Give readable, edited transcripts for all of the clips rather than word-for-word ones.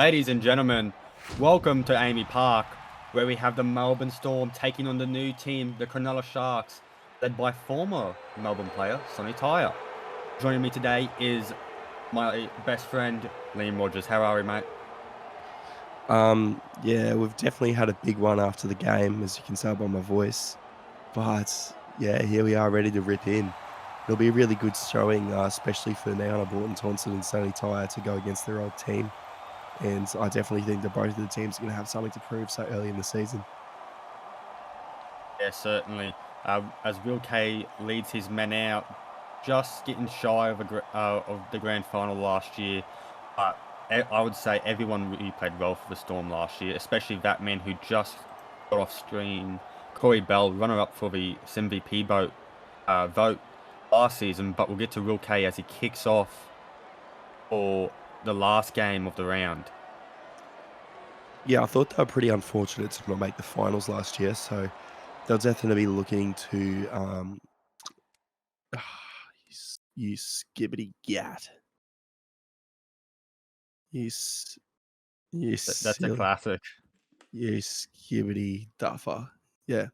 Ladies and gentlemen, welcome to Amy Park, where we have the Melbourne Storm taking on the new team, the Cronulla Sharks, led by former Melbourne player, Sonny Tyre. Joining me today is my best friend, Liam Rogers. How are we, mate? Yeah, we've definitely had a big one after the game, as you can tell by my voice. But yeah, here we are ready to rip in. It'll be a really good showing, especially for Niana Borton-Thompson and Sonny Tyre to go against their old team. And I definitely think that both of the teams are going to have something to prove so early in the season. Yeah, certainly. As Will Kay leads his men out, just getting shy of the grand final last year. But I would say everyone really played well for the Storm last year, especially that man who just got off screen, Corey Bell, runner-up for the MVP vote last season. But we'll get to Will Kay as he kicks off for the last game of the round. Yeah, I thought they were pretty unfortunate to not make the finals last year, so they'll definitely be looking to you skibbity gat. You, s- you That's a silly. classic. You skibbity duffer. Yeah.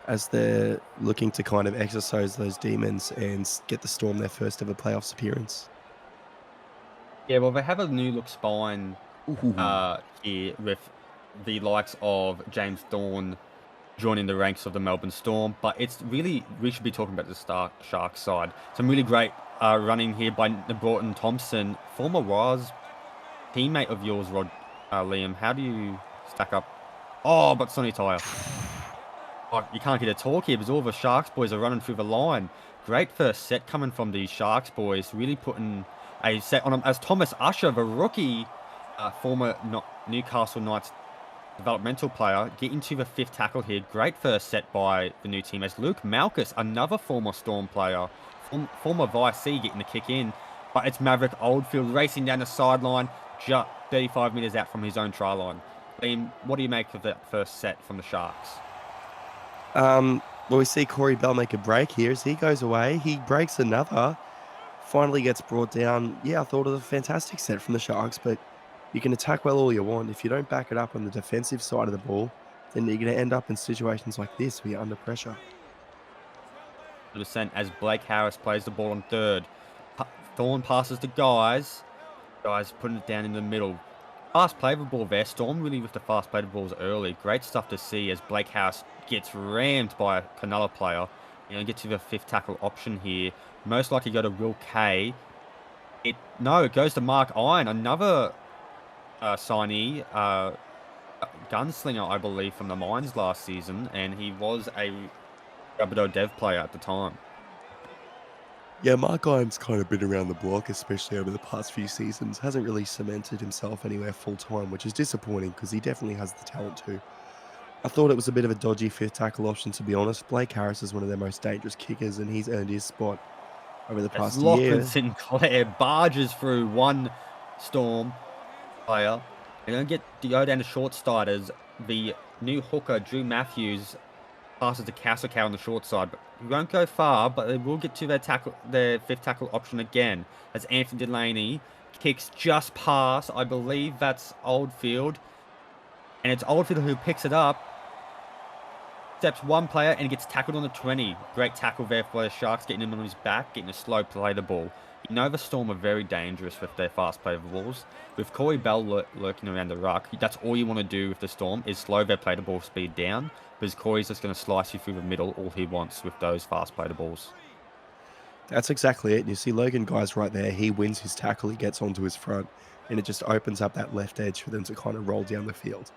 As they're looking to kind of exercise those demons and get the Storm their first ever playoffs appearance. Yeah, well, they have a new look spine Ooh. here with the likes of James Thorne joining the ranks of the Melbourne Storm. But it's really, we should be talking about the Sharks side. Some really great running here by Broughton Thompson, former Waz teammate of yours, Liam. How do you stack up? Oh, but Sonny Tyre. Oh, you can't get a talk here because all the Sharks boys are running through the line. Great first set coming from these Sharks boys, really putting a set on them. As Thomas Usher, the rookie, former Newcastle Knights developmental player, getting to the fifth tackle here. Great first set by the new team as Luke Malkus, another former Storm player, former Vice C, getting the kick in. But it's Maverick Oldfield racing down the sideline, just 35 metres out from his own try line. Liam, what do you make of that first set from the Sharks? Well, we see Corey Bell make a break here as he goes away. He breaks another, finally gets brought down. Yeah, I thought it was a fantastic set from the Sharks, but you can attack well all you want. If you don't back it up on the defensive side of the ball, then you're going to end up in situations like this where you're under pressure. Percent as Blake Harris plays the ball on third. Thorne passes to Guys. Guys putting it down in the middle. Fast play of the ball there. Storm really with the fast play of the balls early. Great stuff to see as Blake Harris gets rammed by a Cronulla player. You know, get to the fifth tackle option here. Most likely go to Will Kay. It goes to Mark Iron, another signee, gunslinger, I believe, from the Mines last season, and he was a Rabbitoh dev player at the time. Yeah, Mark Iron's kind of been around the block, especially over the past few seasons. Hasn't really cemented himself anywhere full-time, which is disappointing because he definitely has the talent to. I thought it was a bit of a dodgy fifth tackle option, to be honest. Blake Harris is one of their most dangerous kickers, and he's earned his spot over the As past Lachlan year. Sinclair barges through one Storm player. They're going to go down to short side as the new hooker, Drew Matthews, passes to Castle on the short side. But he won't go far, but they will get to their fifth tackle option again. As Anthony Delaney kicks just past, I believe that's Oldfield. And it's Oldfield who picks it up. Steps one player and gets tackled on the 20. Great tackle there for the Sharks, getting him on his back, getting a slow play the ball. You know the Storm are very dangerous with their fast play of the balls. With Corey Bell lurking around the ruck, that's all you want to do with the Storm is slow their play the ball speed down, because Corey's just going to slice you through the middle all he wants with those fast play the balls. That's exactly it. You see Logan Guys right there. He wins his tackle. He gets onto his front, and it just opens up that left edge for them to kind of roll down the field.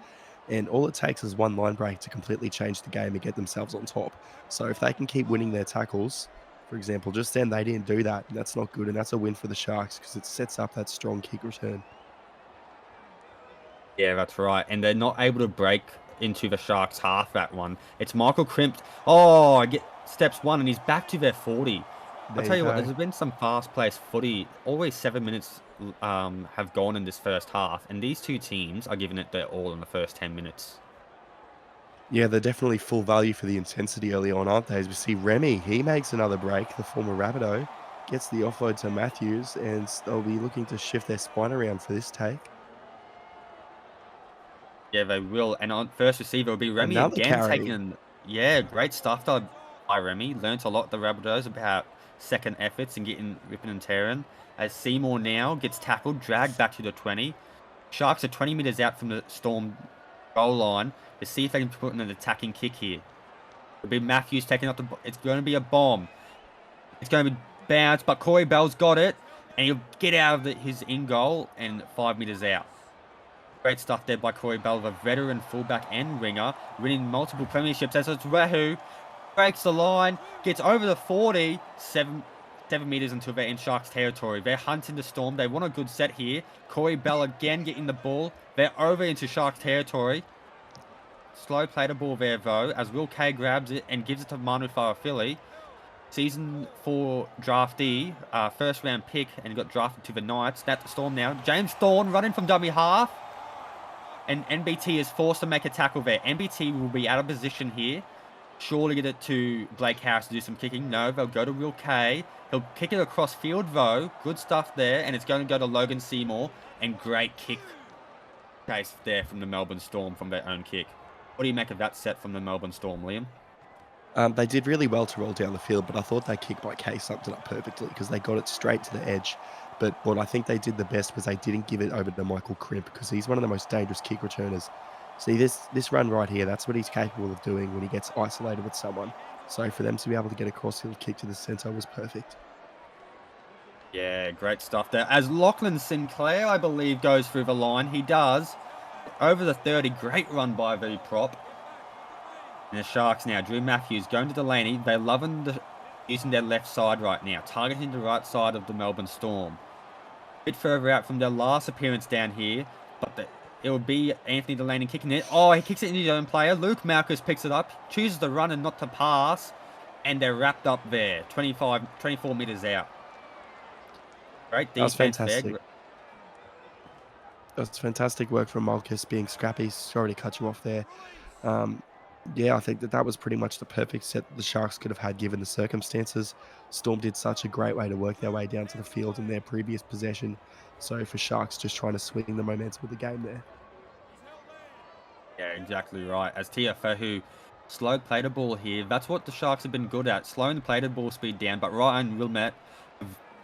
And all it takes is one line break to completely change the game and get themselves on top. So if they can keep winning their tackles, for example, just then they didn't do that, and that's not good. And that's a win for the Sharks because it sets up that strong kick return. Yeah, that's right. And they're not able to break into the Sharks half that one. It's Michael Crimp. Oh, steps one and he's back to their 40. I'll There tell you you what, go. there's been some fast-paced footy. Always 7 minutes have gone in this first half, and these two teams are giving it their all in the first 10 minutes. Yeah, they're definitely full value for the intensity early on, aren't they? As we see Remy, he makes another break, the former Rabbitoh, gets the offload to Matthews, and they'll be looking to shift their spine around for this take. Yeah, they will. And on first receiver will be Remy Another again carry. taking. Yeah, great stuff done by Remy. Learnt a lot the Rabbitohs about second efforts and getting ripping and tearing. As Seymour now gets tackled, dragged back to the 20. Sharks are 20 meters out from the Storm goal line to see if they can put in an attacking kick here. It'll be Matthews taking up the. It's going to be a bomb. It's going to be bounced, but Corey Bell's got it, and he'll get out of his in goal and 5 meters out. Great stuff there by Corey Bell, a veteran fullback and winger, winning multiple premierships. As it's Rahu breaks the line, gets over the 40, 7 meters until they're in Sharks territory. They're hunting the Storm. They want a good set here. Corey Bell again getting the ball. They're over into Sharks territory. Slow play the ball there though, as Will Kay grabs it and gives it to Manu Farafili. Season 4 draftee, first round pick, and got drafted to the Knights. That's the Storm now. James Thorne running from dummy half. And NBT is forced to make a tackle there. NBT will be out of position here. Surely get it to Blake Harris to do some kicking. No, they'll go to Will Kay. He'll kick it across field though. Good stuff there. And it's going to go to Logan Seymour. And great kick case there from the Melbourne Storm from their own kick. What do you make of that set from the Melbourne Storm, Liam? They did really well to roll down the field, but I thought that kick by Kay summed it up perfectly because they got it straight to the edge. But what I think they did the best was they didn't give it over to Michael Crimp because he's one of the most dangerous kick returners. See, this run right here, that's what he's capable of doing when he gets isolated with someone. So for them to be able to get a cross-field kick to the centre was perfect. Yeah, great stuff there. As Lachlan Sinclair, I believe, goes through the line. He does. Over the 30, great run by the prop. And the Sharks now, Drew Matthews going to Delaney. They're loving using their left side right now, targeting the right side of the Melbourne Storm. A bit further out from their last appearance down here, but it will be Anthony Delaney kicking it. Oh, he kicks it into his own player. Luke Malchus picks it up, chooses to run and not to pass, and they're wrapped up there, 24 meters out. Great defense there. Fantastic. That's fantastic work from Malchus being scrappy. Sorry to cut you off there. Yeah, I think that was pretty much the perfect set that the Sharks could have had given the circumstances. Storm did such a great way to work their way down to the field in their previous possession. So for Sharks, just trying to swing the momentum of the game there. Yeah, exactly right. As Tiafahu slow played the ball here, that's what the Sharks have been good at, slowing the play the ball speed down. But Ryan Wilmette,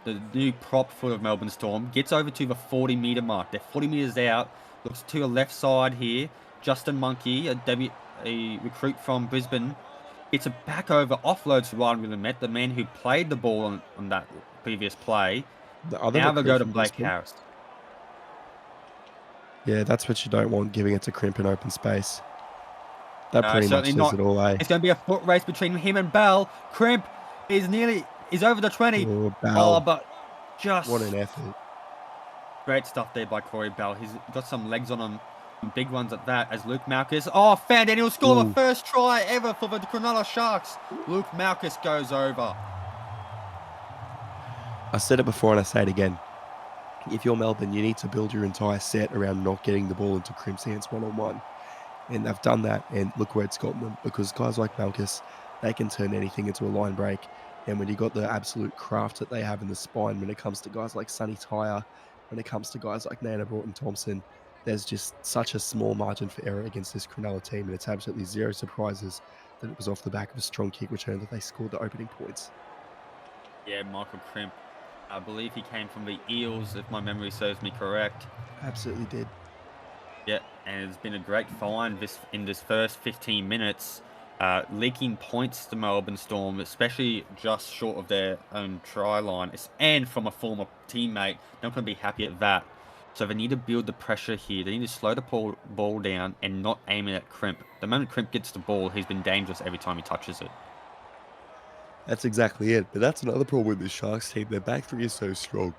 the new prop for Melbourne Storm, gets over to the 40-meter mark. They're 40 meters out, looks to the left side here. Justin Monkey, a recruit from Brisbane, gets it back over, offloads to Ryan Wilmette, the man who played the ball on that previous play. Now they'll go to Blake Harris. Yeah, that's what you don't want, giving it to Crimp in open space. That pretty much says it all, eh? It's going to be a foot race between him and Bell. Crimp is over the 20. Oh, but just... What an effort. Great stuff there by Corey Bell. He's got some legs on him. Big ones at that, as Luke Malchus. Oh, found it. He'll score the first try ever for the Cronulla Sharks. Luke Malchus goes over. I said it before and I say it again. If you're Melbourne, you need to build your entire set around not getting the ball into Crimp's hands one-on-one. And they've done that, and look where it's gotten them. Because guys like Malchus, they can turn anything into a line break. And when you got the absolute craft that they have in the spine, when it comes to guys like Sonny Tyre, when it comes to guys like Nana Broughton-Thompson, there's just such a small margin for error against this Cronulla team, and it's absolutely zero surprises that it was off the back of a strong kick return that they scored the opening points. Yeah, Michael Crimp, I believe he came from the Eels, if my memory serves me correct. Absolutely did. Yeah, and it's been a great find in this first 15 minutes, leaking points to Melbourne Storm, especially just short of their own try line, and from a former teammate. They're not going to be happy at that. So they need to build the pressure here. They need to slow the ball down and not aim it at Crimp. The moment Crimp gets the ball, he's been dangerous every time he touches it. That's exactly it. But that's another problem with the Sharks team. Their back three is so strong.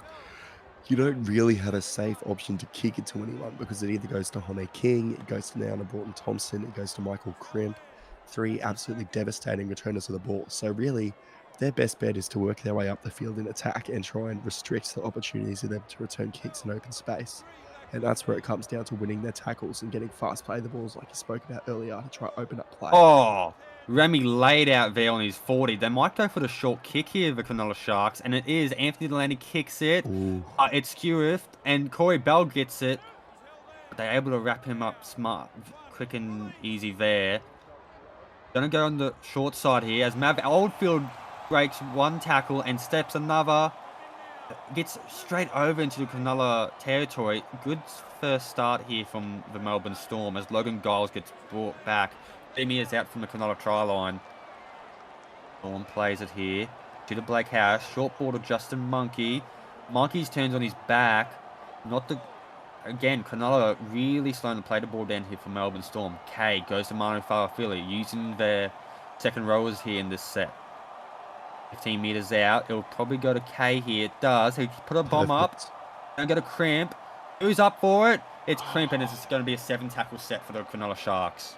You don't really have a safe option to kick it to anyone because it either goes to Hone King, it goes to Nana Broughton-Thompson, it goes to Michael Crimp. 3 absolutely devastating returners of the ball. So really, their best bet is to work their way up the field in attack and try and restrict the opportunities of them to return kicks in open space. And that's where it comes down to winning their tackles and getting fast play the balls like you spoke about earlier to try to open up play. Oh, Remy laid out there on his 40. They might go for the short kick here, the Cronulla Sharks, and it is. Anthony Delaney kicks it. Ooh. It's Skewiff, and Corey Bell gets it. But they're able to wrap him up smart, quick and easy there. Gonna go on the short side here as Mav Oldfield breaks one tackle and steps another. Gets straight over into the Cronulla territory. Good first start here from the Melbourne Storm as Logan Giles gets brought back. 3 meters out from the Cronulla try line. Storm plays it here to the Blake Harris. Short ball to Justin Monkey. Monkey's turns on his back. Again, Cronulla really slowing to play the ball down here for Melbourne Storm. K goes to Manu Fa'afili using their second rowers here in this set. 15 meters out. It'll probably go to K here. It does. He put a bomb up. Gonna go to Crimp. Who's up for it? It's Crimp, and it's going to be a 7-tackle set for the Cronulla Sharks.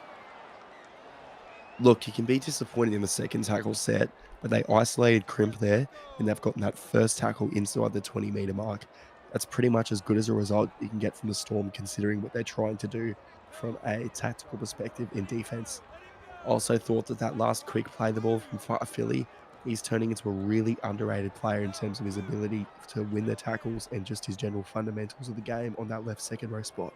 Look, you can be disappointed in the second tackle set, but they isolated Crimp there, and they've gotten that first tackle inside the 20-meter mark. That's pretty much as good as a result you can get from the Storm, considering what they're trying to do from a tactical perspective in defense. Also thought that last quick play the ball from Fa'afili, he's turning into a really underrated player in terms of his ability to win the tackles and just his general fundamentals of the game on that left second row spot.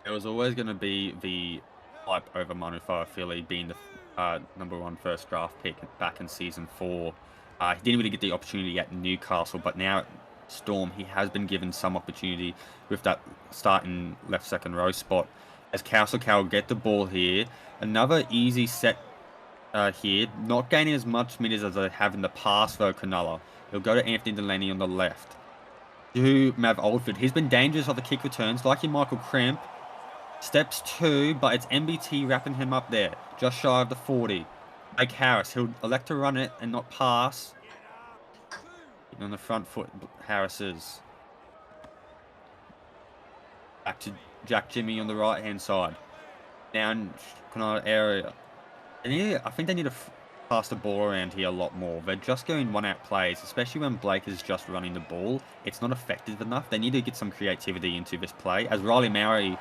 It was always going to be the hype over Manu Fa'afili being the #1 first draft pick back in season 4. He didn't really get the opportunity at Newcastle, but now at Storm, he has been given some opportunity with that starting left second row spot. As Cal get the ball here, another easy set here, not gaining as much meters as they have in the past for Cronulla. He'll go to Anthony Delaney on the left. To Mav Oldfield. He's been dangerous on the kick returns, like in Michael Crimp. Steps 2, but it's MBT wrapping him up there, just shy of the 40. Blake Harris, he'll elect to run it and not pass. On the front foot, Harris is. Back to Jack Jimmy on the right-hand side. Down Cronulla area. I think they need to pass the ball around here a lot more. They're just going one-out plays, especially when Blake is just running the ball. It's not effective enough. They need to get some creativity into this play. As Riley Murray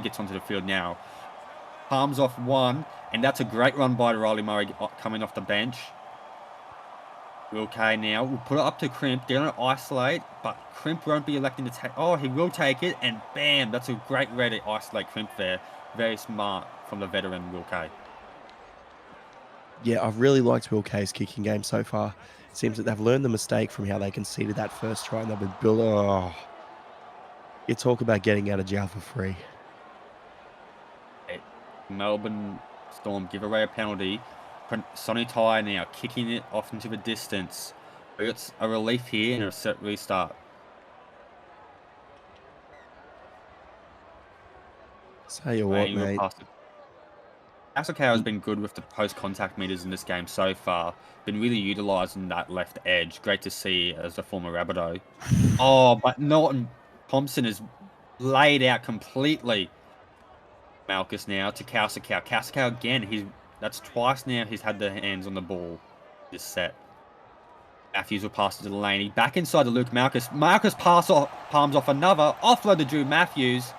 gets onto the field now. Palms off one, and that's a great run by Riley Murray coming off the bench. Okay, now we'll put it up to Crimp. They're going to isolate, but Crimp won't be electing to take. Oh, he will take it, and bam! That's a great way to isolate Crimp there. Very smart from the veteran Will Kay. Yeah, I've really liked Will Kay's kicking game so far. It seems that they've learned the mistake from how they conceded that first try, and they've been building. Oh, you talk about getting out of jail for free. Melbourne Storm give away a penalty. Sonny Tai now kicking it off into the distance. It's a relief here and a set restart. Tell you what, mate. Asakau has been good with the post-contact meters in this game so far. Been really utilising that left edge. Great to see as a former Rabbitoh. Oh, but Norton Thompson is laid out completely. Malchus now to Kausakau. Kausakau again. That's twice now he's had the hands on the ball this set. Matthews will pass to Delaney. Back inside to Luke Malchus. Malchus palms off another. Offload to Drew Matthews.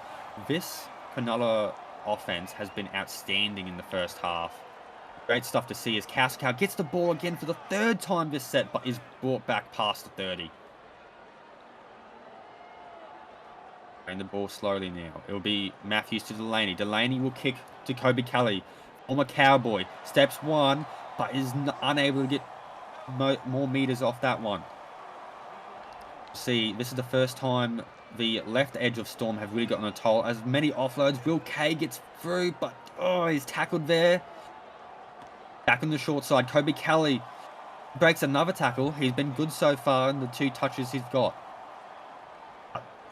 This Cronulla offense has been outstanding in the first half. Great stuff to see as Kausakau gets the ball again for the 3rd time this set, but is brought back past the 30. And the ball slowly now. It'll be Matthews to Delaney. Delaney will kick to Kobe Kelly. Former Cowboy. Steps 1, but is unable to get more meters off that one. See, this is the first time the left edge of Storm have really gotten a toll. As many offloads, Will Kay gets through, but he's tackled there. Back on the short side, Kobe Kelly breaks another tackle. He's been good so far in the 2 touches he's got.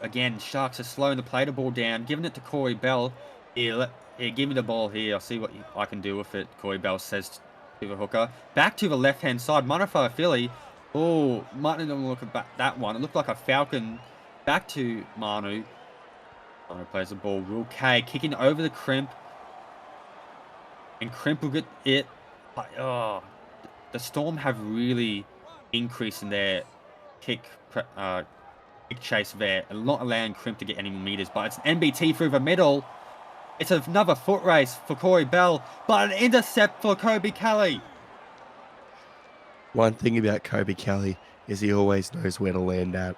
Again, Sharks are slowing to play the ball down, giving it to Corey Bell. Here, give me the ball here. I'll see what I can do with it, Corey Bell says to the hooker. Back to the left-hand side. Manu Fa'afili. Oh, Martin didn't look at that one. It looked like a falcon. Back to Manu. Manu plays the ball. Will Kay kicking over the Crimp. And Crimp will get it. But, the Storm have really increased in their kick chase there. And not allowing Crimp to get any more meters. But it's an NBT through the middle. It's another foot race for Corey Bell, but an intercept for Kobe Kelly. One thing about Kobe Kelly is he always knows where to land at.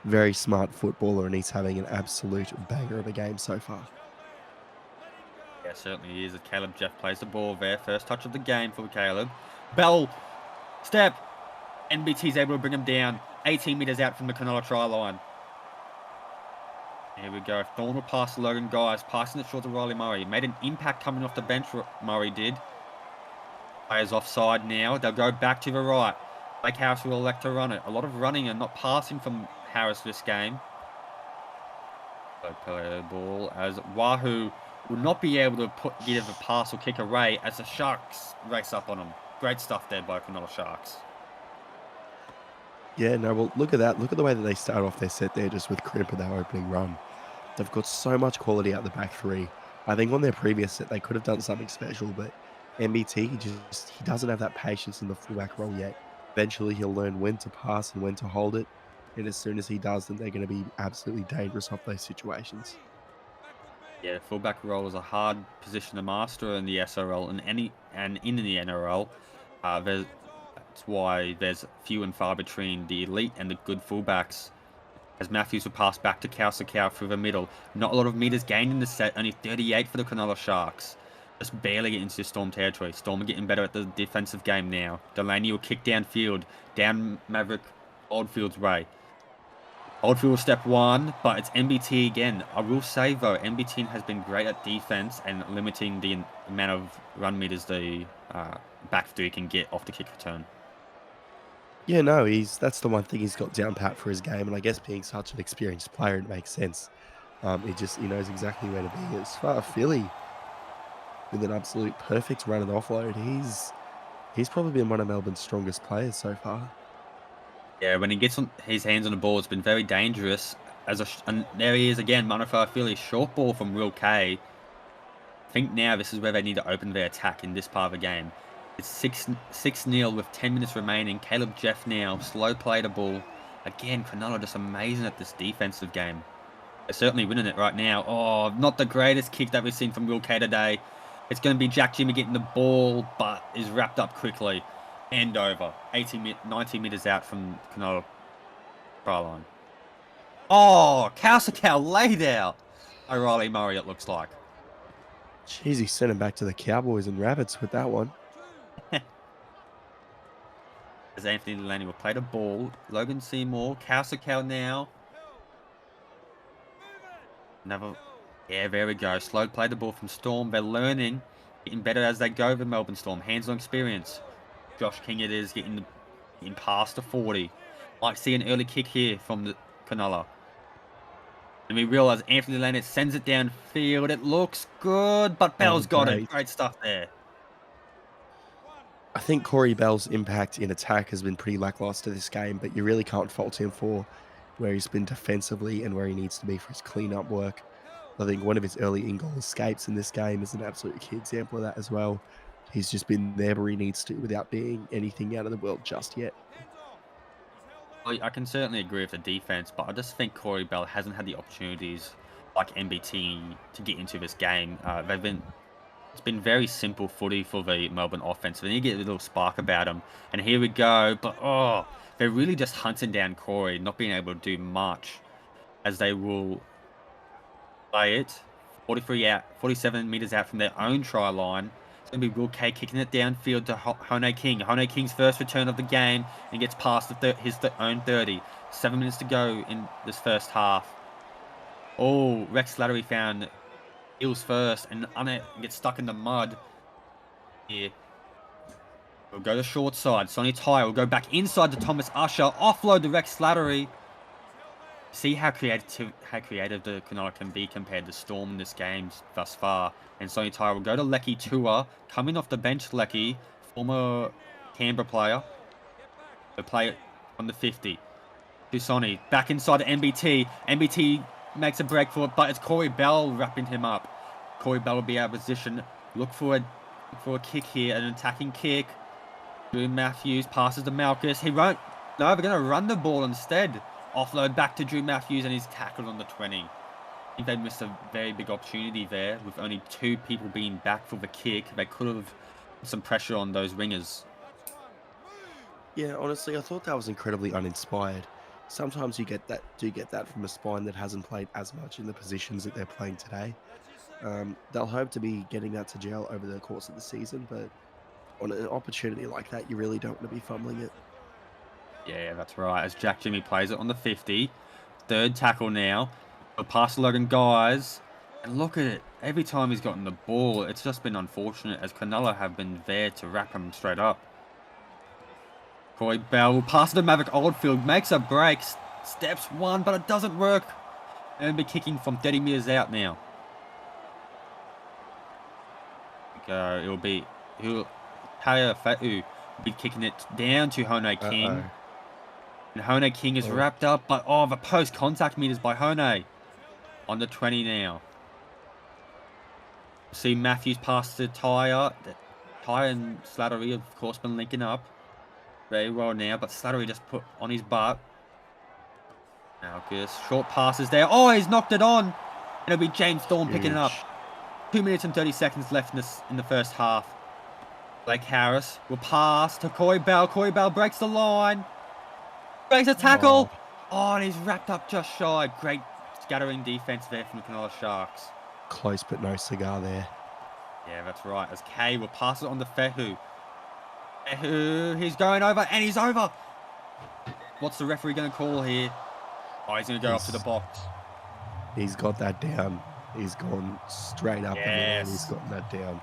Very smart footballer, and he's having an absolute banger of a game so far. Yeah, certainly he is. As Caleb Jeff plays the ball there. First touch of the game for Caleb. Bell, step. NBT's able to bring him down. 18 metres out from the Cronulla try line. Here we go. Thorne will pass Logan Guys, passing it short to Riley Murray. Made an impact coming off the bench, Murray did. Players offside now. They'll go back to the right. Blake Harris will elect to run it. A lot of running and not passing from Harris this game. So play the ball as Wahoo will not be able to give a pass or kick away as the Sharks race up on him. Great stuff there by Cronulla Sharks. Yeah, no, well, look at that. Look at the way that they start off their set there just with crimp in their opening run. They've got so much quality out the back three. I think on their previous set, they could have done something special, but MBT, he doesn't have that patience in the fullback role yet. Eventually, he'll learn when to pass and when to hold it. And as soon as he does, then they're going to be absolutely dangerous off those situations. Yeah, fullback role is a hard position to master in the SRL and in the NRL. That's why there's few and far between the elite and the good fullbacks. As Matthews will pass back to Cow through the middle. Not a lot of metres gained in the set, only 38 for the Cronulla Sharks. Just barely get into Storm territory. Storm are getting better at the defensive game now. Delaney will kick downfield, down Maverick Oldfield's way. Oldfield will step one, but it's MBT again. I will say though, MBT has been great at defense and limiting the amount of run meters the back three can get off the kick return. Yeah, no, that's the one thing he's got down pat for his game, and I guess being such an experienced player, it makes sense. He knows exactly where to be. As far as Philly, with an absolute perfect run and offload, he's probably been one of Melbourne's strongest players so far. Yeah, when he gets his hands on the ball, it's been very dangerous. And there he is again, Manafar Philly, short ball from Will K. I think now this is where they need to open their attack in this part of the game. It's 6-0 with 10 minutes remaining. Caleb Jeff now, slow play the ball. Again, Cronulla just amazing at this defensive game. They're certainly winning it right now. Oh, not the greatest kick that we've seen from Will K today. It's going to be Jack Jimmy getting the ball, but is wrapped up quickly. End over. 90 metres out from Cronulla try line. Oh, Cow laid out. O'Reilly Murray, it looks like. Jeez, he sent him back to the Cowboys and Rabbits with that one. As Anthony Delaney will play the ball. Logan Seymour. Cow now. Yeah, there we go. Slow play the ball from Storm. They're learning. Getting better as they go, the Melbourne Storm. Hands-on experience. Josh King it is getting past the 40. Might see an early kick here from the Cronulla. And we realise Anthony Delaney sends it downfield. It looks good, but Bell's got it. Great stuff there. I think Corey Bell's impact in attack has been pretty lackluster this game, but you really can't fault him for where he's been defensively and where he needs to be for his clean-up work. I think one of his early in-goal escapes in this game is an absolute key example of that as well. He's just been there where he needs to without being anything out of the world just yet. I can certainly agree with the defense, but I just think Corey Bell hasn't had the opportunities like MBT to get into this game. It's been very simple footy for the Melbourne offense. They need to get a little spark about them. And here we go. But, they're really just hunting down Corey, not being able to do much as they will play it 47 metres out from their own try line. It's going to be Will K kicking it downfield to Hone King. Hone King's first return of the game and gets past his own 30. 7 minutes to go in this first half. Oh, Rex Slattery found heels first and gets stuck in the mud here. We'll go to short side. Sonny Tyre will go back inside to Thomas Usher. Offload to Rex Slattery. See how creative the Cronulla can be compared to Storm in this game thus far. And Sonny Tyre will go to Lecky Tua. Coming off the bench, Lecky, former Canberra player. They'll play it on the 50. To Sonny. Back inside to MBT. MBT makes a break for it, but it's Corey Bell wrapping him up. Corey Bell will be out of position. Look for a kick here, an attacking kick. Drew Matthews passes to Malchus. He won't. No, they're going to run the ball instead. Offload back to Drew Matthews, and he's tackled on the 20. I think they missed a very big opportunity there with only 2 people being back for the kick. They could have put some pressure on those wingers. Yeah, honestly, I thought that was incredibly uninspired. Sometimes you get that from a spine that hasn't played as much in the positions that they're playing today. They'll hope to be getting that to gel over the course of the season, but on an opportunity like that, you really don't want to be fumbling it. Yeah, that's right. As Jack Jimmy plays it on the 50. 3rd tackle now. A pass to Logan Guys. And look at it. Every time he's gotten the ball, it's just been unfortunate as Cronulla have been there to wrap him straight up. Corey Bell will pass to Maverick Oldfield. Makes a break. Steps one, but it doesn't work. And it'll be kicking from 30 metres out now. It'll be... Taya Fatu will be kicking it down to Hone King. And Hone King is wrapped up, but the post-contact meters by Hone. On the 20 now. See Matthews pass to Tyre. Tyre and Slattery have, of course, been linking up very well now, but Slattery just put on his butt. Now, short passes there. Oh, he's knocked it on. And it'll be James Thorne picking it up. 2 minutes and 30 seconds left in the first half. Blake Harris will pass to Corey Bell. Corey Bell breaks the line. Breaks a tackle. Oh, and he's wrapped up just shy. Great scattering defense there from the Cronulla Sharks. Close, but no cigar there. Yeah, that's right. As Kay will pass it on to Fehu. Fehu, he's going over, and he's over. What's the referee going to call here? Oh, he's going to go up to the box. He's got that down. He's gone straight up and he's gotten that down.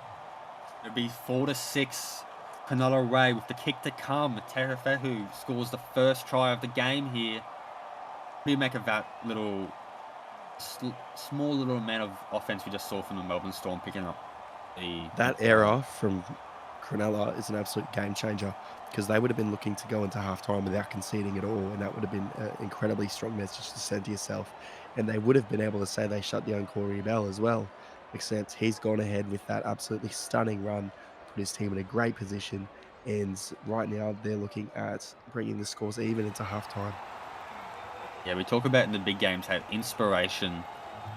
It'll be 4-6. Cronulla Ray with the kick to come. Tera Fehu scores the first try of the game here. What do you make of that little small little amount of offense we just saw from the Melbourne Storm picking up? That error from Cronulla is an absolute game changer because they would have been looking to go into halftime without conceding at all, and that would have been an incredibly strong message to send to yourself. And they would have been able to say they shut down Corey Bell as well, except he's gone ahead with that absolutely stunning run, put his team in a great position, and right now they're looking at bringing the scores even into halftime. Yeah, we talk about in the big games how inspiration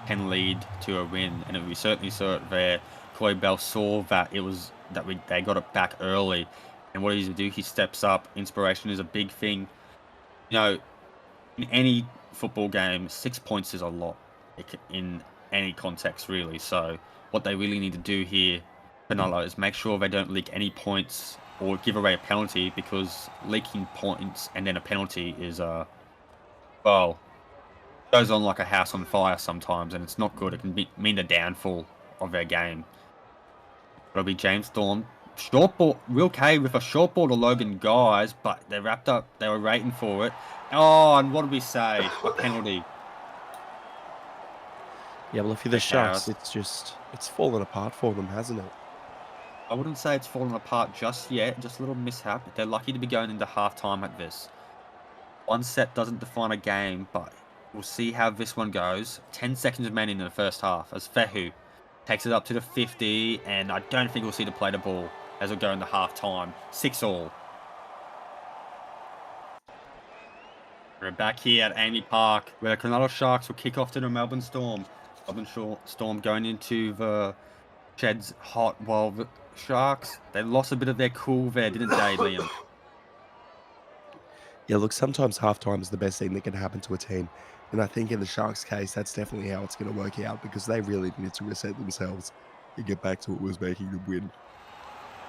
can lead to a win, and we certainly saw it there. Corey Bell saw that they got it back early, and what does he do? He steps up. Inspiration is a big thing. You know, in any football game, 6 points is a lot in any context, really. So what they really need to do here, Cronulla, is make sure they don't leak any points or give away a penalty, because leaking points and then a penalty is well, goes on like a house on fire sometimes, and it's not good. It can mean the downfall of their game. It'll be James Thorne. Short ball, Will Kay with a short ball to Logan Guys, but they're wrapped up. They were waiting for it. Oh, and what did we say? A penalty. Yeah, well, if you're the Sharks, it's fallen apart for them, hasn't it? I wouldn't say it's fallen apart just yet. Just a little mishap. They're lucky to be going into halftime at this. One set doesn't define a game, but we'll see how this one goes. 10 seconds remaining in the first half as Fehu takes it up to the 50, and I don't think we'll see the play the ball as we go into half-time. 6-all. We're back here at Amy Park, where the Cronulla Sharks will kick off to the Melbourne Storm. Melbourne Storm going into the sheds hot, while the Sharks, they lost a bit of their cool there, didn't they, Liam? Yeah, look, sometimes halftime is the best thing that can happen to a team. And I think in the Sharks' case, that's definitely how it's going to work out, because they really need to reset themselves and get back to what was making them win.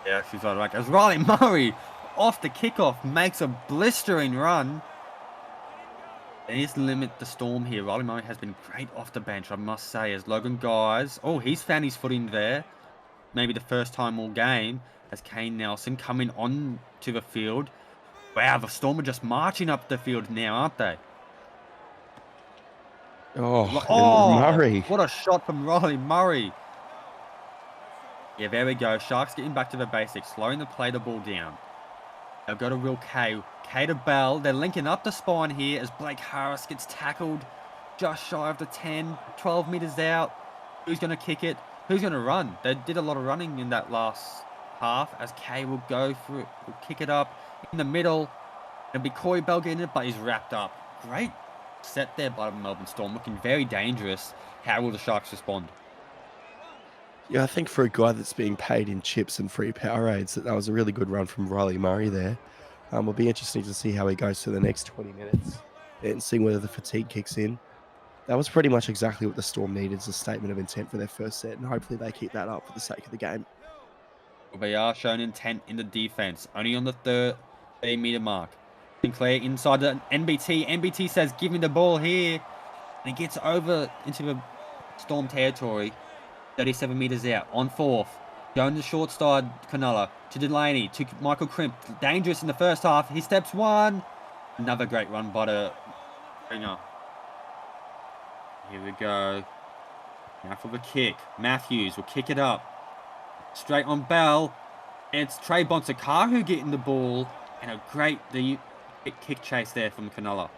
Yeah, she's right. As Riley Murray, off the kickoff, makes a blistering run. They need to limit the Storm here. Riley Murray has been great off the bench, I must say, as Logan Guys. Oh, he's found his footing there. Maybe the first time all game, as Kane Nelson coming on to the field. Wow, the Storm are just marching up the field now, aren't they? Oh, Murray. What a shot from Riley Murray. Yeah, there we go. Sharks getting back to the basics, slowing the play the ball down. They'll go to Will Kay. Kay to Bell. They're linking up the spine here as Blake Harris gets tackled just shy of the 10, 12 metres out. Who's going to kick it? Who's going to run? They did a lot of running in that last half as Kay will go for it. Will kick it up in the middle. It'll be Corey Bell getting it, but he's wrapped up. Great set there by the Melbourne Storm, looking very dangerous. How will the Sharks respond? Yeah, I think for a guy that's being paid in chips and free Powerades, that was a really good run from Riley Murray there. It'll be interesting to see how he goes for the next 20 minutes and see whether the fatigue kicks in. That was pretty much exactly what the Storm needed as a statement of intent for their first set, and hopefully they keep that up for the sake of the game. Well, they are shown intent in the defense, only on the 30-meter mark. Sinclair inside the NBT. NBT says, give me the ball here. And he gets over into the Storm territory. 37 meters out, on fourth. Going to short side, Cronulla. To Delaney, to Michael Crimp. Dangerous in the first half. He steps one. Another great run by the ringer. Here we go. Now for the kick. Matthews will kick it up. Straight on Bell. And it's Trey Bonsakahu getting the ball. And a great kick chase there from Cronulla.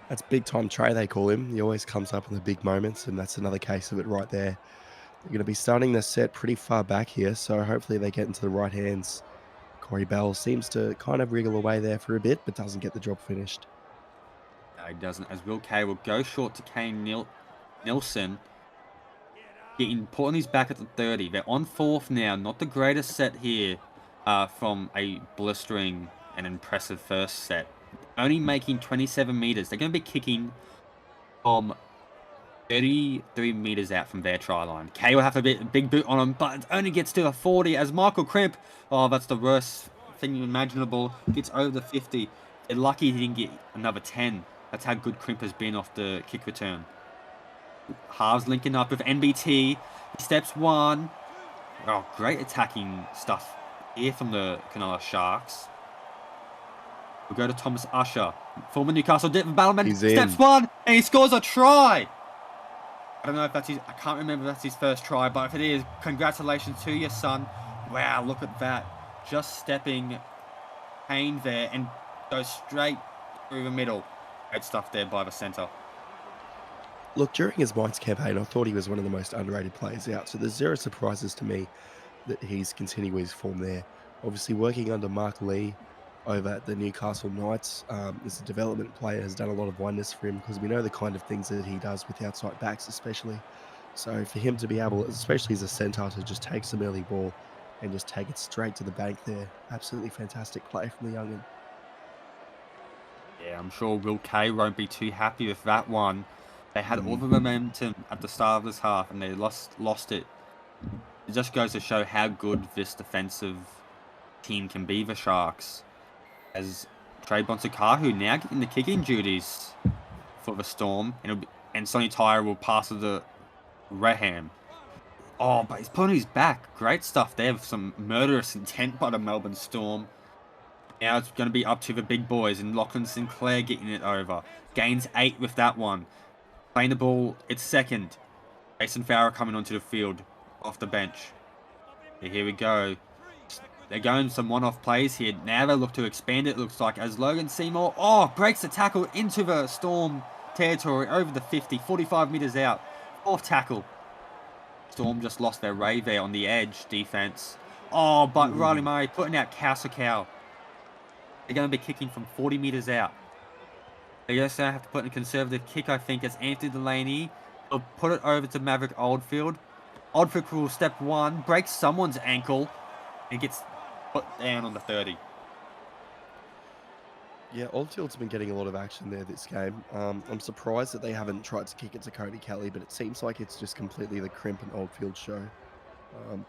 That's big time Trey, they call him. He always comes up in the big moments, and that's another case of it right there. They're going to be starting their set pretty far back here, so hopefully they get into the right hands. Corey Bell seems to kind of wriggle away there for a bit, but doesn't get the job finished. No, he doesn't, as Will Kay will go short to Kane Nelson. Getting put on his back at the 30. They're on fourth now. Not the greatest set here from a blistering and impressive first set. Only making 27 meters. They're going to be kicking from 33 meters out from their try line. Kay will have a big boot on him, but it only gets to a 40 as Michael Crimp, oh, that's the worst thing imaginable, gets over the 50. They're lucky he didn't get another 10. That's how good Crimp has been off the kick return. Halves linking up with NBT. He steps one. Oh, great attacking stuff here from the Cronulla Sharks. We'll go to Thomas Usher. Former Newcastle Battleman steps one, and he scores a try. I don't know if that's I can't remember if that's his first try, but if it is, congratulations to your son. Wow, look at that. Just stepping Payne there and goes straight through the middle. Great stuff there by the centre. Look, during his Mines campaign, I thought he was one of the most underrated players out, so there's zero surprises to me that he's continuing his form there. Obviously, working under Mark Lee over at the Newcastle Knights as a development player has done a lot of wonders for him, because we know the kind of things that he does with outside backs especially. So for him to be able, especially as a centre, to just take some early ball and just take it straight to the bank there, absolutely fantastic play from the young'un. Yeah, I'm sure Will Kay won't be too happy with that one. They had all the momentum at the start of this half, and they lost it. It just goes to show how good this defensive team can be, the Sharks. As Trey Bonsakahu now getting the kicking duties for the Storm, and Sonny Tyre will pass to the Raham. Oh, but he's put on his back. Great stuff there with some murderous intent by the Melbourne Storm. Now it's going to be up to the big boys, and Lachlan Sinclair getting it over. Gains 8 with that one. Playing the ball, it's second. Jason Farrer coming onto the field off the bench. Yeah, here we go. They're going some one-off plays here. Now they look to expand it, looks like, as Logan Seymour, breaks the tackle into the Storm territory over the 50, 45 meters out. Fourth tackle. Storm just lost their ray there on the edge defense. But Riley Murray putting out Cow. They're going to be kicking from 40 meters out. They're going to have to put in a conservative kick, I think, as Anthony Delaney will put it over to Maverick Oldfield. Oldfield will step one, breaks someone's ankle, and gets put down on the 30. Yeah, Oldfield's been getting a lot of action there this game. I'm surprised that they haven't tried to kick it to Cody Kelly, but it seems like it's just completely the Crimp and Oldfield show.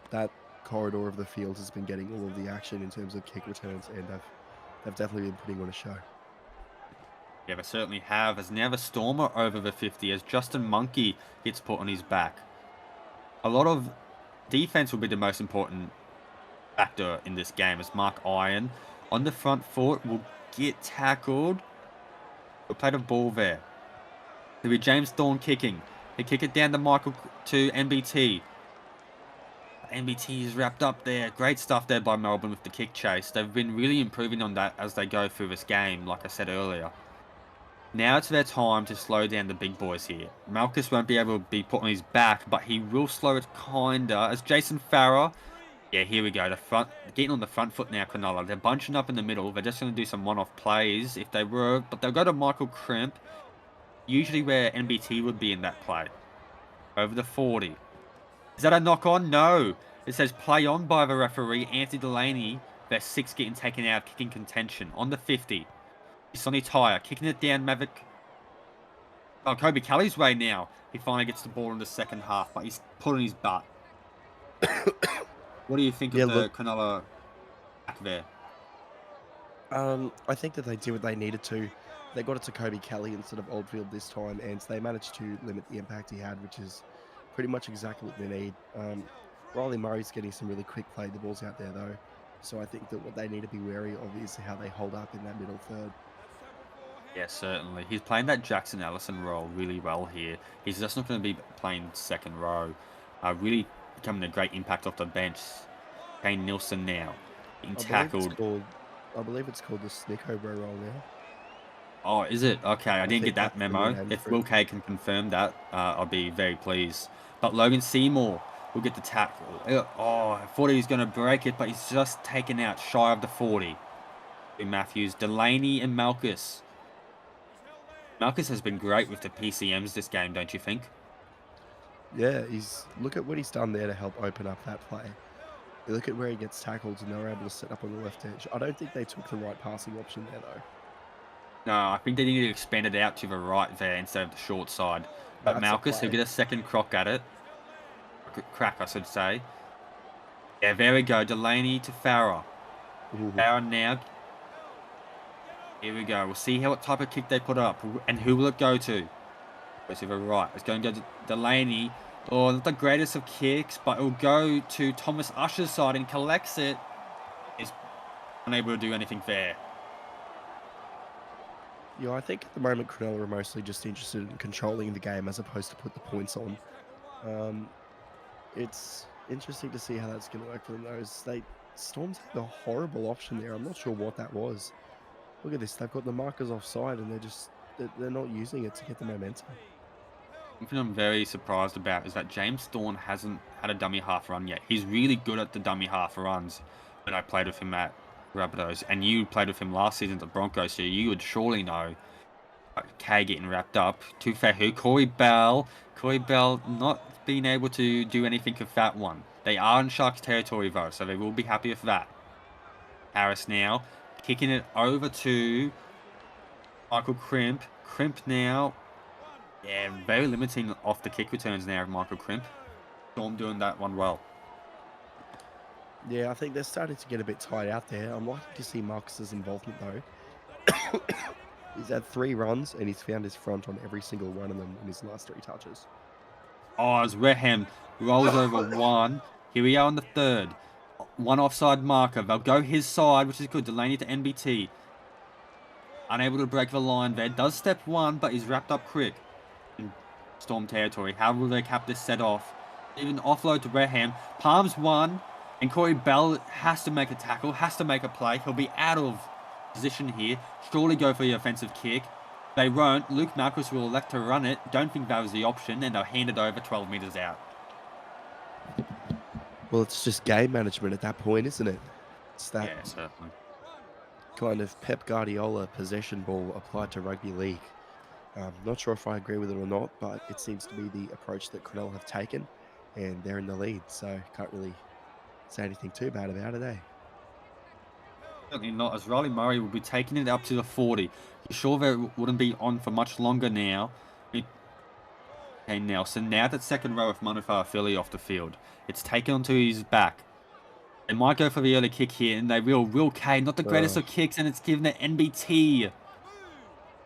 That corridor of the field has been getting all of the action in terms of kick returns, and they've definitely been putting on a show. Yeah, they certainly have, as now the Stormer over the 50, as Justin Monkey gets put on his back. A lot of defense will be the most important factor in this game, as Mark Iron on the front foot will get tackled. He'll play the ball there. There'll be James Thorne kicking. They kick it down to NBT. NBT is wrapped up there. Great stuff there by Melbourne with the kick chase. They've been really improving on that as they go through this game, like I said earlier. Now it's their time to slow down the big boys here. Malchus won't be able to be put on his back, but he will slow it kinda, as Jason Farrer Yeah, here we go. The front, getting on the front foot now, Cronulla. They're bunching up in the middle. They're just going to do some one-off plays if they were, but they'll go to Michael Crimp, usually where NBT would be in that play. Over the 40. Is that a knock-on? No. It says play on by the referee, Anthony Delaney. Their 6 getting taken out, kicking contention. On the 50. Sonny Tyre, kicking it down, Maverick. Oh, Kobe Kelly's way now. He finally gets the ball in the second half, but he's pulling his butt. What do you think Yeah, of look, the Cronulla back there? I think that they did what they needed to. They got it to Kobe Kelly instead of Oldfield this time, and they managed to limit the impact he had, which is pretty much exactly what they need. Riley Murray's getting some really quick play. The ball's out there, though. So I think that what they need to be wary of is how they hold up in that middle third. Yeah, certainly. He's playing that Jackson Allison role really well here. He's just not going to be playing second row. Really becoming a great impact off the bench. Kane Nielsen now being tackled. I believe it's called the Snicko row roll now. Oh, is it? Okay, I didn't think get that that's the new memo. name If for it. Will Kay can confirm that, I'll be very pleased. But Logan Seymour will get the tackle. Oh, I thought he was going to break it, but he's just taken out shy of the 40. Matthews, Delaney, and Malchus. Malchus has been great with the PCMs this game, don't you think? Yeah, look at what he's done there to help open up that play. You look at where he gets tackled, and they're able to set up on the left edge. I don't think they took the right passing option there, though. No, I think they need to expand it out to the right there instead of the short side. But That's a Malchus, he'll play. get a second crack at it. Crack, I should say. Yeah, there we go. Delaney to Farah. Ooh. Farah now. Here we go. We'll see what type of kick they put up. And who will it go to? Goes to the right. It's going to go to Delaney. Oh, not the greatest of kicks, but it will go to Thomas Usher's side and collects it. Is unable to do anything there. Yeah, I think at the moment Cronulla are mostly just interested in controlling the game as opposed to put the points on. It's interesting to see how that's going to work for them, though. Storms had a horrible option there. I'm not sure what that was. Look at this. They've got the markers offside, and they're not using it to get the momentum. Something I'm very surprised about is that James Thorne hasn't had a dummy half run yet. He's really good at the dummy half runs when I played with him at Rabbitohs, and you played with him last season at the Broncos, so you would surely know. Kay getting wrapped up. Too fair who? Corey Bell. Corey Bell not being able to do anything with that one. They are in Sharks territory though, so they will be happy with that. Harris now kicking it over to Michael Crimp. Crimp now. Yeah, very limiting off the kick returns now of Michael Crimp. Storm doing that one well. Yeah, I think they're starting to get a bit tired out there. I'm liking to see Marcus's involvement, though. He's had 3 runs, and he's found his front on every single one of them in his last 3 touches. Oh, as Reham rolls over one. Here we are on the third. One offside marker. They'll go his side, which is good. Delaney to NBT. Unable to break the line there. Does step one, but he's wrapped up quick. In Storm territory. How will they cap this set off? Even offload to Reham. Palms one. And Corey Bell has to make a tackle. Has to make a play. He'll be out of position here. Surely go for the offensive kick. They won't. Luke Malchus will elect to run it. Don't think that was the option. And they'll hand it over 12 metres out. Well, it's just game management at that point, isn't it? It's that Yeah, certainly. kind of Pep Guardiola possession ball applied to rugby league. Not sure if I agree with it or not, but it seems to be the approach that Cronulla have taken, and they're in the lead, so can't really say anything too bad about it, eh? Certainly not, as Riley Murray will be taking it up to the 40. You sure they wouldn't be on for much longer now? Okay, Nelson. Now that second row of Manufar Philly off the field. It's taken onto his back. They might go for the early kick here, and they will. Will Kay, not the greatest of kicks, and it's given it NBT.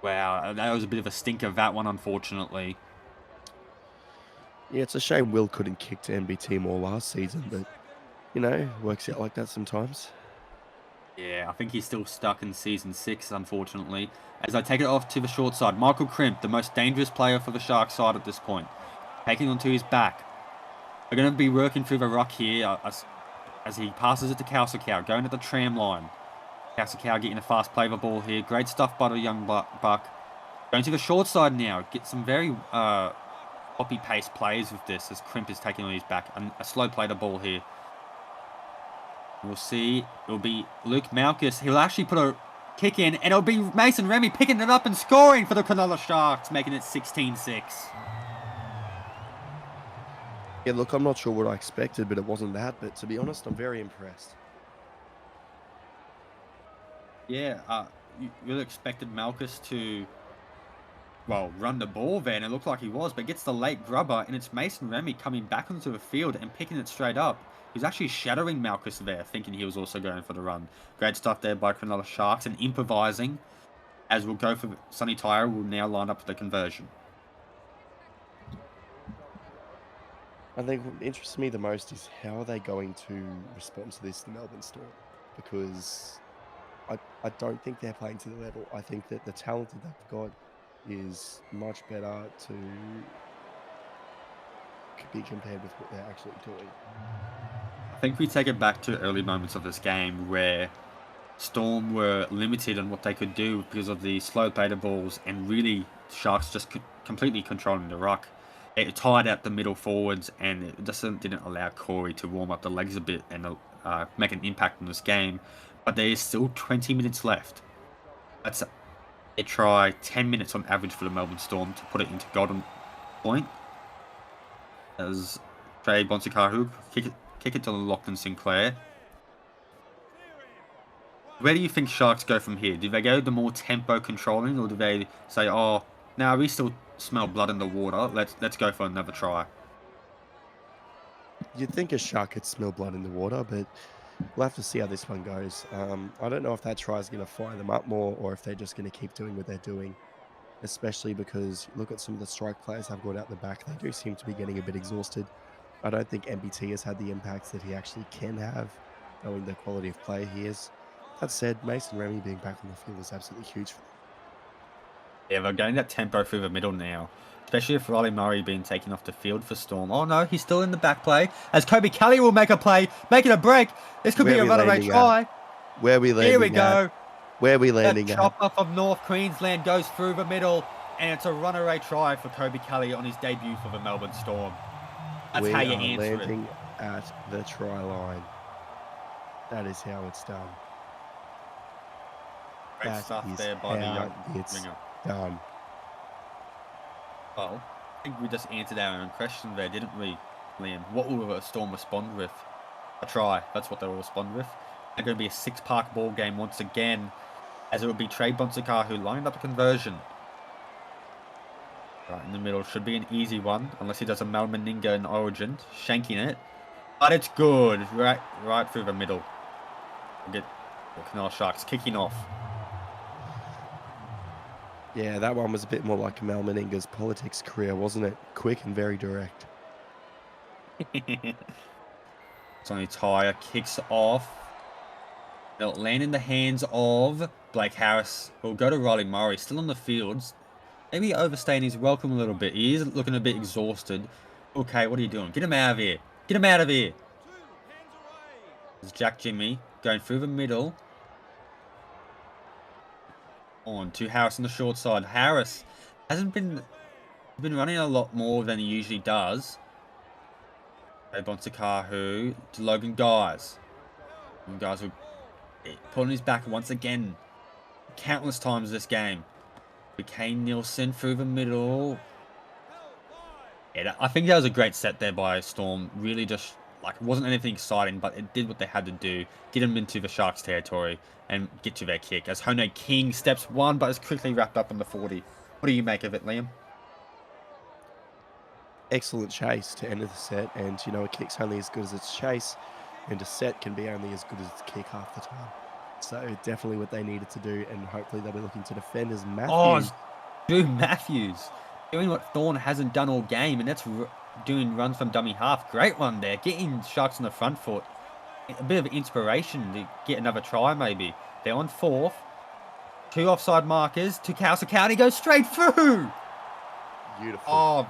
Wow, that was a bit of a stinker, that one, unfortunately. Yeah, it's a shame Will couldn't kick to NBT more last season, but, you know, works out like that sometimes. Yeah, I think he's still stuck in Season 6, unfortunately. As I take it off to the short side, Michael Crimp, the most dangerous player for the Sharks side at this point. Taking onto his back. They're going to be working through the ruck here as he passes it to Kausakau, going at the tram line. Kausakau getting a fast play of the ball here. Great stuff by the young buck. Going to the short side now. Get some very copy-paste plays with this as Crimp is taking on his back. And a slow play the ball here. We'll see. It'll be Luke Malchus. He'll actually put a kick in, and it'll be Mason Remy picking it up and scoring for the Cronulla Sharks, making it 16-6. Yeah, look, I'm not sure what I expected, but it wasn't that. But to be honest, I'm very impressed. Yeah, you really expected Malchus to, well, run the ball there, and it looked like he was, but gets the late grubber, and it's Mason Remy coming back onto the field and picking it straight up. He's actually shattering Malchus there, thinking he was also going for the run. Great stuff there by Cronulla Sharks, and improvising, as we'll go for Sonny Tyre, will now line up for the conversion. I think what interests me the most is how are they going to respond to this, the Melbourne Storm? Because I don't think they're playing to the level. I think that the talent that they've got is much better to be compared with what they're actually doing. I think we take it back to early moments of this game where Storm were limited on what they could do because of the slow play the balls, and really Sharks just completely controlling the ruck. It tied out the middle forwards, and it just didn't allow Corey to warm up the legs a bit and make an impact in this game. But there is still 20 minutes left. That's a try, 10 minutes on average for the Melbourne Storm to put it into golden point. As Trey Bonsikahu kick it to Lachlan Sinclair. Where do you think Sharks go from here? Do they go the more tempo controlling, or do they say, "Oh, now we still smell blood in the water. Let's go for another try"? You'd think a shark could smell blood in the water, but we'll have to see how this one goes. I don't know if that try is going to fire them up more or if they're just going to keep doing what they're doing, especially because look at some of the strike players I've got out the back. They do seem to be getting a bit exhausted. I don't think MBT has had the impacts that he actually can have, knowing the quality of play he is. That said, Mason Remy being back on the field is absolutely huge for them. Yeah, they're getting that tempo through the middle now, especially if Riley Murray being taken off the field for Storm. Oh no, he's still in the back play as Kobe Kelly will make a play, making a break. This could be a runaway try. Where are we landing? Here we go. Where are we landing at? Chopper from North Queensland goes through the middle, and it's a runaway try for Kobe Kelly on his debut for the Melbourne Storm. That's how you answer it. Landing at the try line. That is how it's done. Great stuff there by the young winger. Done. Well, I think we just answered our own question there, didn't we, Liam? What will the Storm respond with? A try. That's what they will respond with. It's going to be a six-park ball game once again, as it will be Trey Bonsikahu who lined up a conversion. Right in the middle. Should be an easy one, unless he does a Mal Meninga in Origin, shanking it. But it's good. Right through the middle. We'll get the Cronulla Sharks kicking off. Yeah, that one was a bit more like Mal Meninga's politics career, wasn't it? Quick and very direct. Sonny Tyre kicks off. They'll land in the hands of Blake Harris. Will go to Riley Murray, still on the fields. Maybe overstaying his welcome a little bit. He is looking a bit exhausted. Okay, what are you doing? Get him out of here. Get him out of here. There's Jack Jimmy going through the middle. On to Harris on the short side. Harris hasn't been running a lot more than he usually does. Bonsikahu to Logan Guys. And Guys will put on his back once again. Countless times this game. Kane Nielsen through the middle. Yeah, I think that was a great set there by Storm. Really just, like, it wasn't anything exciting, but it did what they had to do. Get them into the Sharks territory and get to their kick. As Hone King steps one, but is quickly wrapped up in the 40. What do you make of it, Liam? Excellent chase to end of the set. And, you know, a kick's only as good as its chase. And a set can be only as good as its kick half the time. So definitely what they needed to do. And hopefully they'll be looking to defend as Matthews. Oh, dude, Matthews. Doing what Thorne hasn't done all game. And that's doing runs from dummy half. Great one there. Getting Sharks on the front foot. A bit of inspiration to get another try, maybe. They're on fourth. Two offside markers. To Cowser County. Goes straight through. Beautiful. Oh,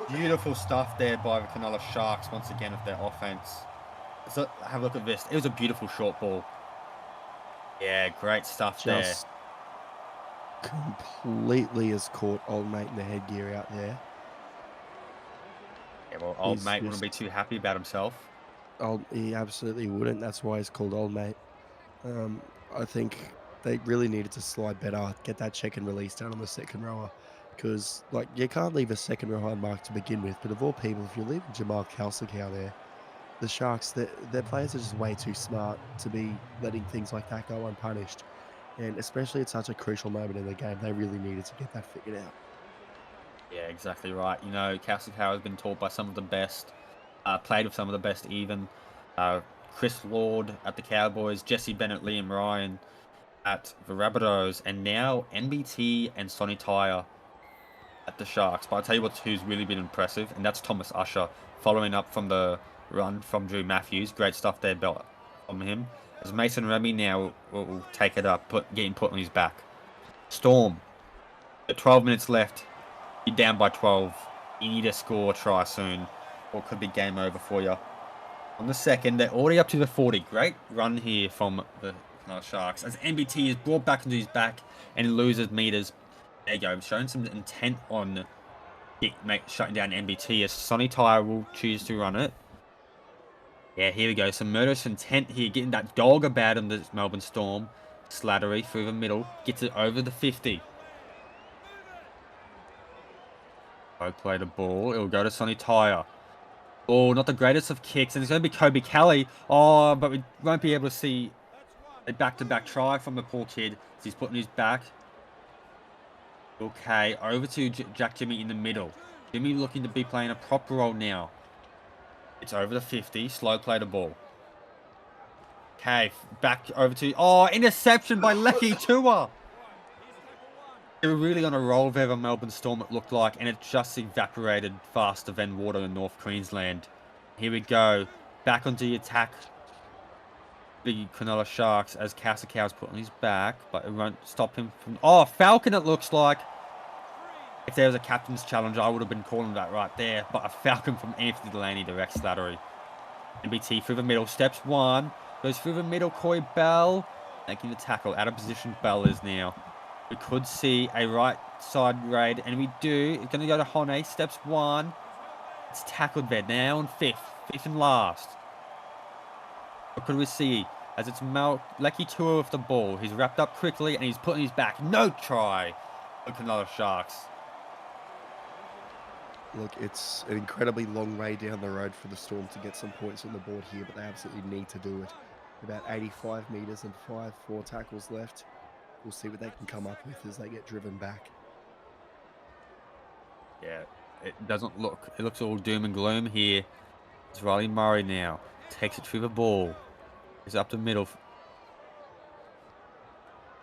beautiful stuff there by the Cronulla Sharks once again with their offense. So have a look at this. It was a beautiful short ball. Yeah, great stuff there. Completely has caught old mate in the headgear out there. Yeah, well, old mate wouldn't be too happy about himself. He absolutely wouldn't. That's why he's called old mate. Um, I think they really needed to slide better, get that check and release down on the second rower. Because, like, you can't leave a second row unmarked to begin with. But of all people, if you're leaving Jamal Calcicow there, the Sharks, their players are just way too smart to be letting things like that go unpunished. And especially at such a crucial moment in the game, they really needed to get that figured out. Yeah, exactly right. You know, Castle Cow has been taught by some of the best, played with some of the best even. Chris Lord at the Cowboys, Jesse Bennett, Liam Ryan at the Rabbitohs, and now NBT and Sonny Tyre at the Sharks. But I'll tell you who's really been impressive, and that's Thomas Usher, following up from the run from Drew Matthews. Great stuff there, Belt from him. As Mason Remy now will take it up, getting put on his back. Storm, 12 minutes left. You're down by 12. You need to score a try soon, or it could be game over for you. On the second, they're already up to the 40. Great run here from the Sharks as NBT is brought back into his back and he loses meters. There you go, showing some intent on shutting down NBT as Sonny Tyre will choose to run it. Yeah, here we go. Some murderous intent here, getting that dog about him, the Melbourne Storm. Slattery through the middle, gets it over the 50. Play the ball. It'll go to Sonny Tyre. Oh, not the greatest of kicks. And it's going to be Kobe Kelly. Oh, but we won't be able to see a back-to-back try from the poor kid as he's putting his back. Okay, over to Jack Jimmy in the middle. Jimmy looking to be playing a proper role now. It's over the 50. Slow play the ball. Okay, back over to... Oh, interception by Lecky Tua. They were really on a roll there, the Melbourne Storm, it looked like, and it just evaporated faster than water in North Queensland. Here we go. Back onto the attack. The Cronulla Sharks as Casicow's put on his back, but it won't stop him from... Oh, Falcon it looks like. If there was a captain's challenge, I would have been calling that right there. But a Falcon from Anthony Delaney, direct slattery. NBT through the middle, steps one. Goes through the middle, Coy Bell. Making the tackle. Out of position, Bell is now. We could see a right side raid, and we do. It's going to go to Hone. Steps one. It's tackled there. Now on fifth and last. What could we see? As it's Lecky Tua with the ball. He's wrapped up quickly, and he's putting his back. No try. Look, another Sharks. Look, it's an incredibly long way down the road for the Storm to get some points on the board here, but they absolutely need to do it. About 85 metres and 4 tackles left. We'll see what they can come up with as they get driven back. Yeah, it doesn't look... It looks all doom and gloom here. It's Riley Murray now. Takes it through the ball. He's up the middle.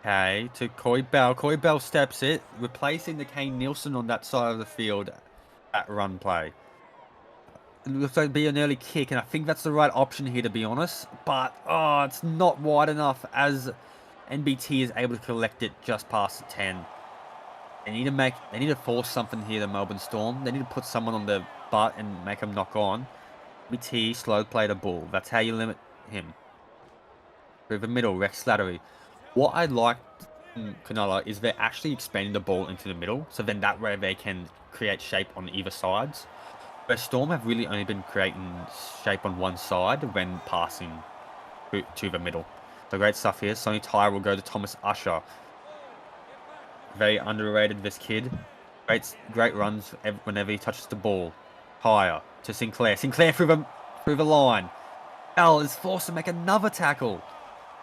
Okay, to Coy Bell. Coy Bell steps it, replacing the Kane Nielsen on that side of the field at run play. It looks like it'd be an early kick, and I think that's the right option here, to be honest. But, oh, it's not wide enough as NBT is able to collect it just past the 10. They need to force something here, the Melbourne Storm. They need to put someone on the butt and make them knock on. NBT, slow play the ball. That's how you limit him. Through the middle, Rex Slattery. What I like from Cronulla is they're actually expanding the ball into the middle, so then that way they can create shape on either sides. But Storm have really only been creating shape on one side when passing to the middle. So great stuff here. Sonny Tyre will go to Thomas Usher. Very underrated, this kid. Great runs whenever he touches the ball. Tyre to Sinclair. Sinclair through the line. Bell is forced to make another tackle.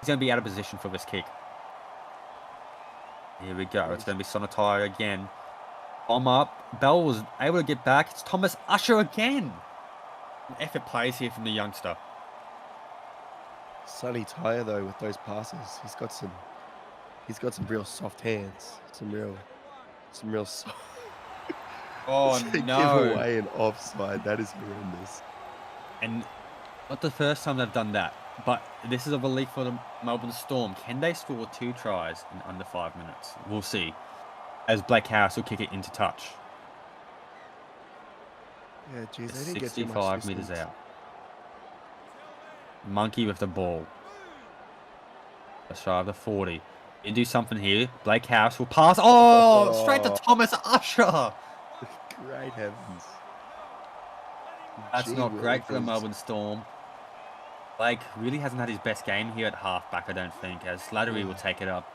He's going to be out of position for this kick. Here we go. It's going to be Sonny Tyre again. Bomb up. Bell was able to get back. It's Thomas Usher again. An effort plays here from the youngster. Sonny Tyre, though, with those passes, he's got some real soft hands. Some real soft. Oh, to no. give away an offside, that is horrendous. And not the first time they've done that, but this is a relief for the Melbourne Storm. Can they score 2 tries in under 5 minutes? We'll see. As Blake Harris will kick it into touch. Yeah, geez, they didn't get too much 65 metres out. Monkey with the ball. Just shy of the 40. You do something here. Blake Harris will pass. Oh, straight to Thomas Usher. Great heavens. That's Gee not great for the willikers. Melbourne Storm. Blake really hasn't had his best game here at halfback, I don't think, as Slattery will take it up.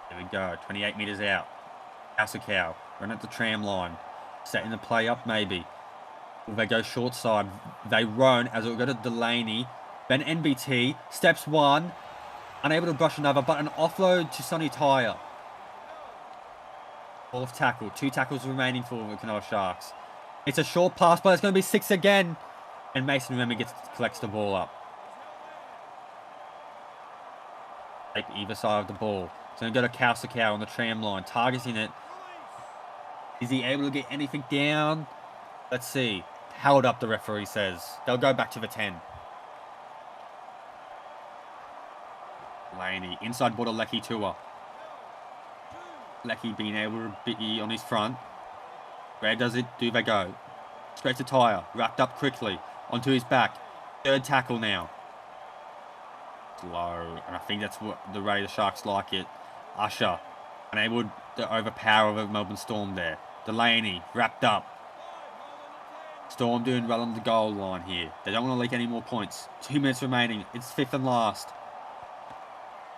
There we go, 28 metres out. Cow, run at the tram line. Setting the play up, maybe. Will they go short side? They won't, as it will go to Delaney. Then NBT, steps one. Unable to brush another, but an offload to Sonny Tyre. Fourth tackle. 2 tackles remaining for the Cronulla Sharks. It's a short pass, but it's going to be 6 again. And Mason Remy collects the ball up. Take either side of the ball. It's going to go to Cow on the tram line, targeting it. Is he able to get anything down? Let's see. Held up, the referee says. They'll go back to the 10. Laney, inside border, Lecky Tua. Lecky being able to be on his front. Where does it? Do they go? Straight to Tyre. Wrapped up quickly. Onto his back. 3rd tackle now. Low. And I think that's what the way the Sharks like it. Usher. Unable to overpower the Melbourne Storm there. Delaney. Wrapped up. Storm doing well on the goal line here. They don't want to leak any more points. 2 minutes remaining. It's 5th and last.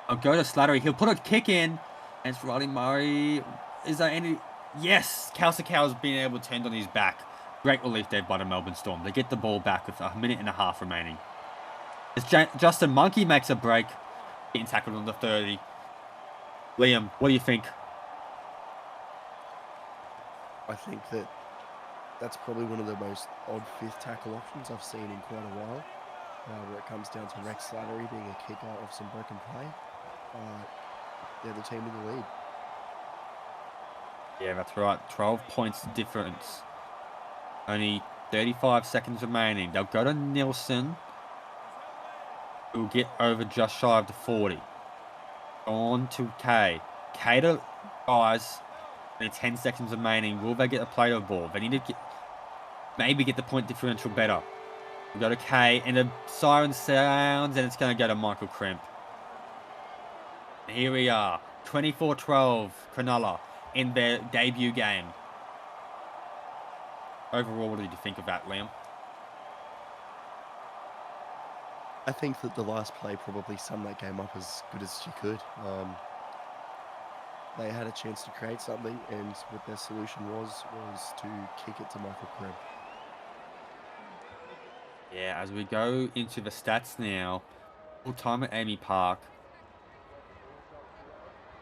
I'll go to Slattery. He'll put a kick in. And it's Riley Murray. Is there any... Yes! Cow's being able to turn on his back. Great relief there by the Melbourne Storm. They get the ball back with 1.5 minutes remaining. As Justin Monkey makes a break. Getting tackled on the 30. Liam, what do you think? I think that that's probably one of the most odd 5th tackle options I've seen in quite a while. Where it comes down to Rex Slattery being a kicker of some broken play. They're the team in the lead. Yeah, that's right. 12 points difference. Only 35 seconds remaining. They'll go to Nilsson. Who will get over just shy of the 40. On to K. K to guys. Only 10 seconds remaining. Will they get a play of ball? They need to maybe get the point differential better. We'll go to K, and the siren sounds, and it's going to go to Michael Crimp. Here we are, 24-12, Cronulla in their debut game. Overall, what did you think of that, Liam? I think that the last play probably summed that game up as good as she could. They had a chance to create something, and what their solution was to kick it to Michael Crimp. Yeah, as we go into the stats now, full time at Amy Park.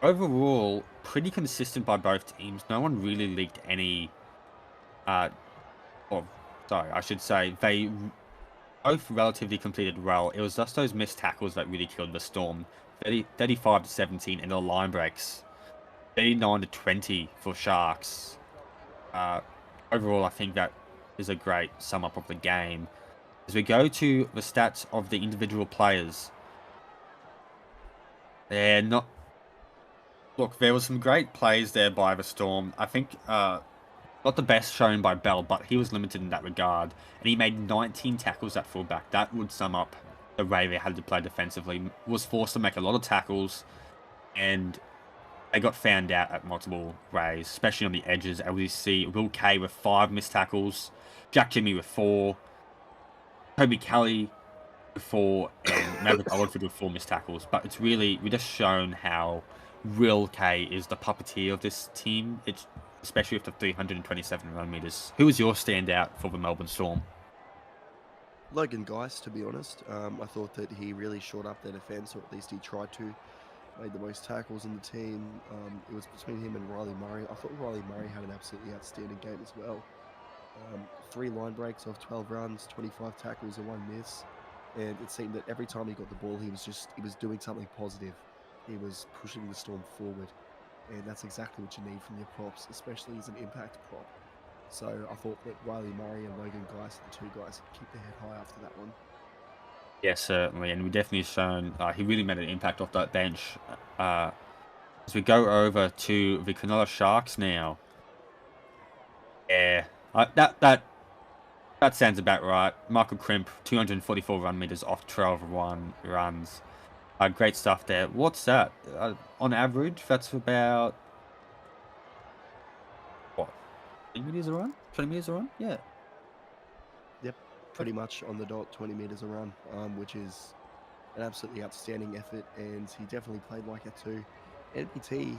Overall, pretty consistent by both teams. No one really leaked any, I should say, they both relatively completed well. It was just those missed tackles that really killed the Storm. 35-17, and the line breaks. 39-20 for Sharks. Overall, I think that is a great sum up of the game. As we go to the stats of the individual players, they're not... Look, there was some great plays there by the Storm. I think not the best shown by Bell, but he was limited in that regard. And he made 19 tackles at fullback. That would sum up the way they had to play defensively. Was forced to make a lot of tackles, and they got found out at multiple ways, especially on the edges. As we see Will Kay with 5 missed tackles, Jack Jimmy with 4, Toby Kelly with 4, and Maverick Oldford with 4 missed tackles. But it's really, we just shown how Will Kay is the puppeteer of this team. It's especially with the 327 run meters. Who was your standout for the Melbourne Storm? Logan Geist, to be honest. I thought that he really shored up their defence, or at least he tried to. Made the most tackles in the team. It was between him and Riley Murray. I thought Riley Murray had an absolutely outstanding game as well. 3 line breaks off 12 runs, 25 tackles and 1 miss. And it seemed that every time he got the ball, he was doing something positive. He was pushing the Storm forward. And that's exactly what you need from your props, especially as an impact prop. So I thought that Riley Murray and Logan Geist, the 2 guys, keep their head high after that one. Yeah, certainly, and we definitely shown he really made an impact off that bench. As we go over to the Cronulla Sharks now, yeah, that sounds about right. Michael Crimp, 244 run meters off 12 runs. Great stuff there. What's that? On average, that's about what? 20 meters a run? 20 meters a run? Yeah. Yep. pretty much on the dot, 20 meters a run, which is an absolutely outstanding effort, and he definitely played like it too. NPT,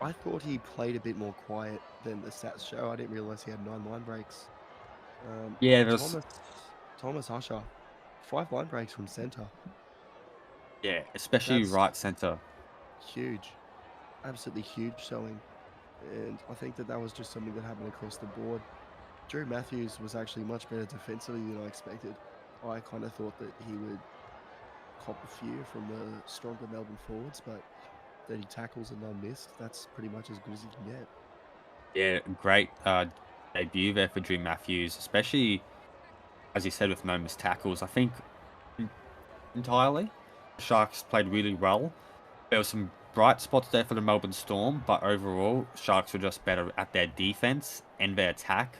I thought he played a bit more quiet than the stats show. I didn't realize he had 9 line breaks. Yeah, there's Thomas Usher, 5 line breaks from center. yeah, especially That's right center. huge, absolutely huge showing. And I think that was just something that happened across the board. Drew Matthews was actually much better defensively than I expected. I kind of thought that he would cop a few from the stronger Melbourne forwards, but 30 tackles and none missed. That's pretty much as good as you can get. Yeah, great debut there for Drew Matthews, especially as you said with no missed tackles. I think entirely Sharks played really well. There were some bright spots there for the Melbourne Storm, but overall, Sharks were just better at their defense and their attack.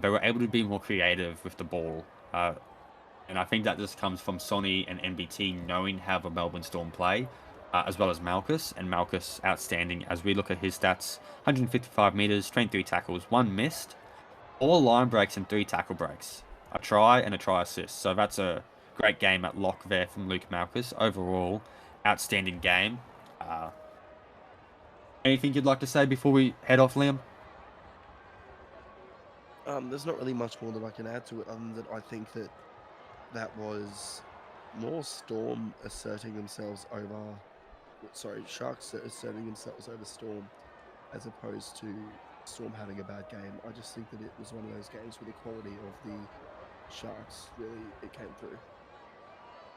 They were able to be more creative with the ball. And I think that just comes from Sonny and NBT knowing how the Melbourne Storm play, as well as Malchus. And Malchus, outstanding as we look at his stats: 155 meters, 23 tackles, 1 missed, 4 line breaks, and 3 tackle breaks. A try and a try assist. So that's a great game at lock there from Luke Malchus. Overall, outstanding game. Uh, Anything you'd like to say before we head off, Liam? There's not really much more that I can add to it, other than that I think that was more Storm asserting themselves over. Sorry, Sharks asserting themselves over Storm, as opposed to Storm having a bad game. I just think that it was one of those games where the quality of the Sharks really it came through.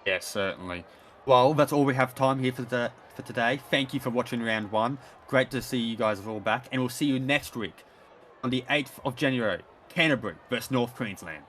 Yeah, certainly. Well, that's all we have time here for today. Thank you for watching round 1. Great to see you guys all back, and we'll see you next week on the 8th of January. Canterbury versus North Queensland.